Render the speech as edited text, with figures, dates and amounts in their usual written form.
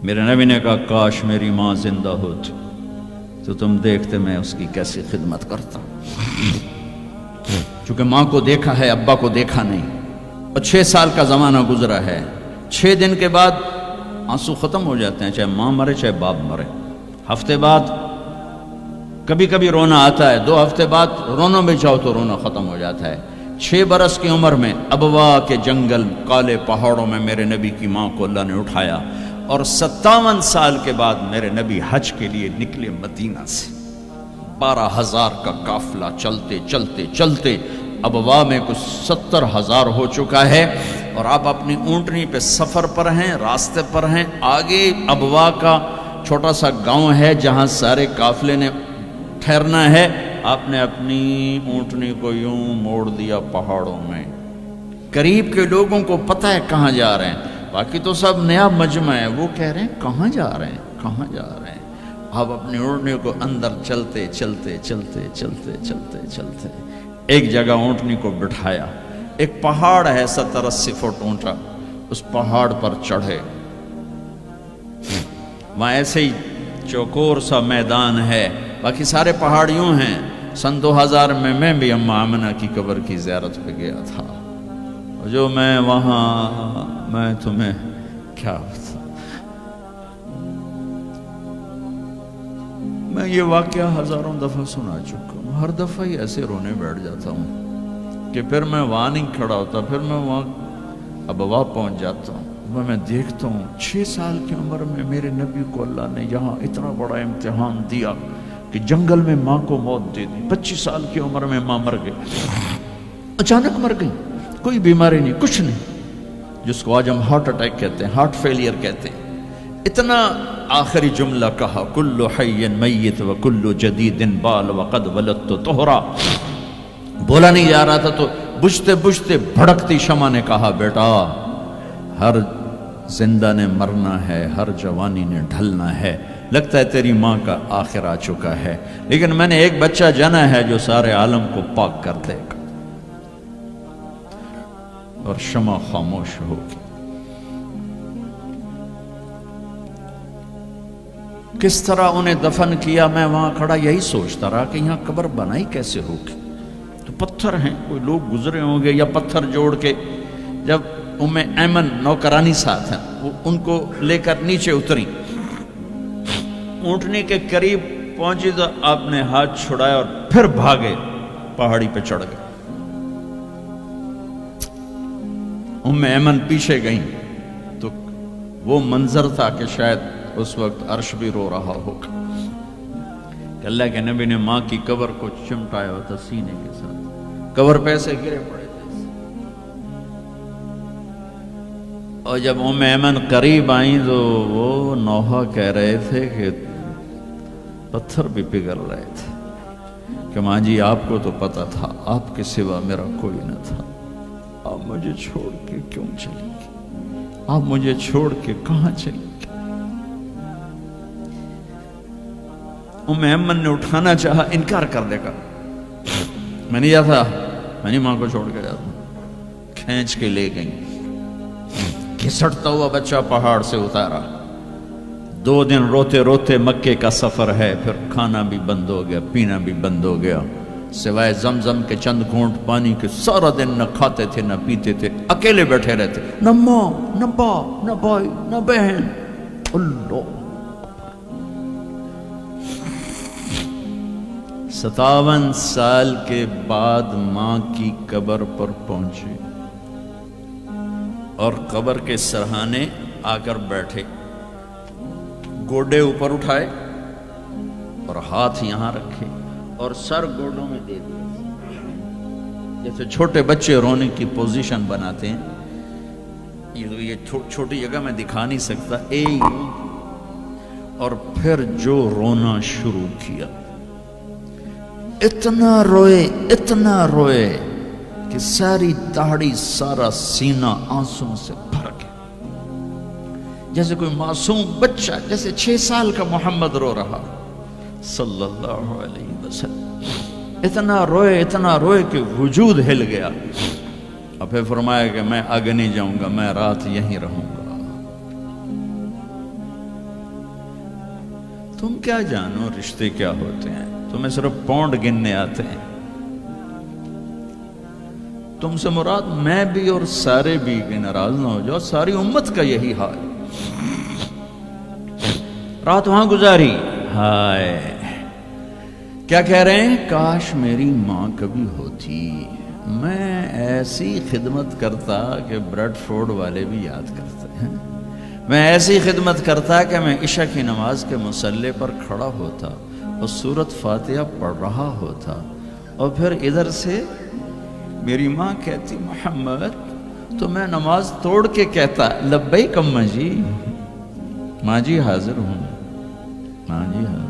میرے نبی نے کہا کاش میری ماں زندہ ہوتی تو تم دیکھتے میں اس کی کیسی خدمت کرتا. چونکہ ماں کو دیکھا ہے، ابا کو دیکھا نہیں، اور 6 سال کا زمانہ گزرا ہے. 6 دن کے بعد آنسو ختم ہو جاتے ہیں، چاہے ماں مرے چاہے باپ مرے. ہفتے بعد کبھی کبھی رونا آتا ہے، 2 ہفتے بعد رونا بھی چاہو تو رونا ختم ہو جاتا ہے. 6 برس کی عمر میں ابوا کے جنگل کالے پہاڑوں میں میرے نبی کی ماں کو اللہ نے اٹھایا، اور 57 سال کے بعد میرے نبی حج کے لیے نکلے مدینہ سے. 12,000 کا قافلہ چلتے چلتے چلتے ابوا میں کچھ 70,000 ہو چکا ہے، اور آپ اپنی اونٹنی پہ سفر پر ہیں، راستے پر ہیں. آگے ابوا کا چھوٹا سا گاؤں ہے جہاں سارے قافلے نے ٹھہرنا ہے. آپ نے اپنی اونٹنی کو یوں موڑ دیا پہاڑوں میں. قریب کے لوگوں کو پتہ ہے کہاں جا رہے ہیں، باقی تو سب نیا مجمع ہے. وہ کہہ رہے ہیں کہاں جا رہے ہیں، کہاں جا رہے ہیں. آپ اپنی اونٹنی کو اندر چلتے چلتے چلتے چلتے چلتے چلتے ایک جگہ اونٹنی کو بٹھایا. ایک پہاڑ ہے 70-80 فٹ اونچا، اس پہاڑ پر چڑھے. وہاں ایسے ہی چوکور سا میدان ہے، باقی سارے پہاڑ یوں ہیں. سن 2000 میں بھی اماں آمنہ کی قبر کی زیارت پہ گیا تھا. جو میں وہاں، میں تمہیں کیا بتا، میں یہ واقعہ ہزاروں دفعہ سنا چکا ہوں. ہر دفعہ ہی ایسے رونے بیٹھ جاتا ہوں کہ پھر میں وہاں نہیں کھڑا ہوتا، پھر میں وہاں ابوا پہنچ جاتا ہوں. میں دیکھتا ہوں 6 سال کی عمر میں میرے نبی کو اللہ نے یہاں اتنا بڑا امتحان دیا کہ جنگل میں ماں کو موت دے دی. 25 سال کی عمر میں ماں مر گئی، اچانک مر گئی، کوئی بیماری نہیں، کچھ نہیں، جس کو آج ہم ہارٹ اٹیک کہتے ہیں، ہارٹ فیلئر کہتے ہیں. اتنا آخری جملہ کہا کل حی میت و کل جدید بال وقد ولدت طہرا. بولا نہیں جا رہا تھا تو بجھتے بجھتے بھڑکتی شمع نے کہا بیٹا ہر زندہ نے مرنا ہے، ہر جوانی نے ڈھلنا ہے. لگتا ہے تیری ماں کا آخر آ چکا ہے، لیکن میں نے ایک بچہ جنا ہے جو سارے عالم کو پاک کر دے گا. اور شمع خاموش ہوگی. کس طرح انہیں دفن کیا، میں وہاں کھڑا یہی سوچتا رہا کہ یہاں قبر بنائی کیسے ہوگی. تو پتھر ہیں، کوئی لوگ گزرے ہوں گے یا پتھر جوڑ کے. جب ایمن نوکرانی ساتھ ہیں، وہ ان کو لے کر نیچے اتری، اونٹنی کے قریب پہنچی تو آپ نے ہاتھ چھڑایا اور پھر بھاگے، پہاڑی پہ چڑھ گئے. ایمن پیچھے گئیں تو وہ منظر تھا کہ شاید اس وقت عرش بھی رو رہا ہوگا کہ اللہ کے نبی نے ماں کی قبر کو چمٹایا ہوتا سینے کے ساتھ. قبر پہ ایسے گرے پڑے تھے. اور جب ایمن قریب آئیں تو وہ نوحہ کہہ رہے تھے کہ پتھر بھی پگھل رہے تھے کہ ماں جی آپ کو تو پتا تھا آپ کے سوا میرا کوئی نہ تھا، آپ مجھے چھوڑ کے کیوں چلی گئی، آپ مجھے چھوڑ کے کہاں چلی گئی. ایمن نے اٹھانا چاہا، انکار کر دے گا، میں نہیں جاتا، میں نہیں ماں کو چھوڑ کے جاتا. کھینچ کے لے گئیں، گھسٹتا ہوا بچہ پہاڑ سے اتارا. 2 دن روتے روتے مکے کا سفر ہے، پھر کھانا بھی بند ہو گیا، پینا بھی بند ہو گیا، سوائے زمزم کے چند گھونٹ پانی کے سارا دن نہ کھاتے تھے نہ پیتے تھے، اکیلے بیٹھے رہتے، نہ ماں نہ باپ نہ بھائی نہ بہن. اللہ 57 سال کے بعد ماں کی قبر پر پہنچے اور قبر کے سرہانے آ کر بیٹھے، گوڈے اوپر اٹھائے اور ہاتھ یہاں رکھے اور سر گوڈوں میں دے دیا، جیسے چھوٹے بچے رونے کی پوزیشن بناتے ہیں. یہ چھوٹی جگہ میں دکھا نہیں سکتا. اور پھر جو رونا شروع کیا، اتنا روئے کہ ساری داڑھی سارا سینہ آنسوں سے بھر گیا، جیسے کوئی معصوم بچہ، جیسے 6 سال کا محمد رو رہا صلی اللہ علیہ وسلم. اتنا روئے کہ وجود ہل گیا. اور پھر فرمایا کہ میں آگے نہیں جاؤں گا، میں رات یہیں رہوں گا. تم کیا جانو رشتے کیا ہوتے ہیں، تمہیں صرف پونڈ گننے آتے ہیں۔ تم سے مراد میں بھی اور سارے بھی، کہ ناراض نہ ہو جاؤ، ساری امت کا یہی حال۔ رات وہاں گزاری، ہائے کیا کہہ رہے ہیں، کاش میری ماں کبھی ہوتی، میں ایسی خدمت کرتا کہ بریڈ فورڈ والے بھی یاد کرتے ہیں، میں ایسی خدمت کرتا کہ میں عشاء کی نماز کے مصلی پر کھڑا ہوتا اور سورۃ فاتحہ پڑھ رہا ہوتا، اور پھر ادھر سے میری ماں کہتی محمد، تو میں نماز توڑ کے کہتا لبیک اماں جی، ماں جی حاضر ہوں، ماں جی حاضر۔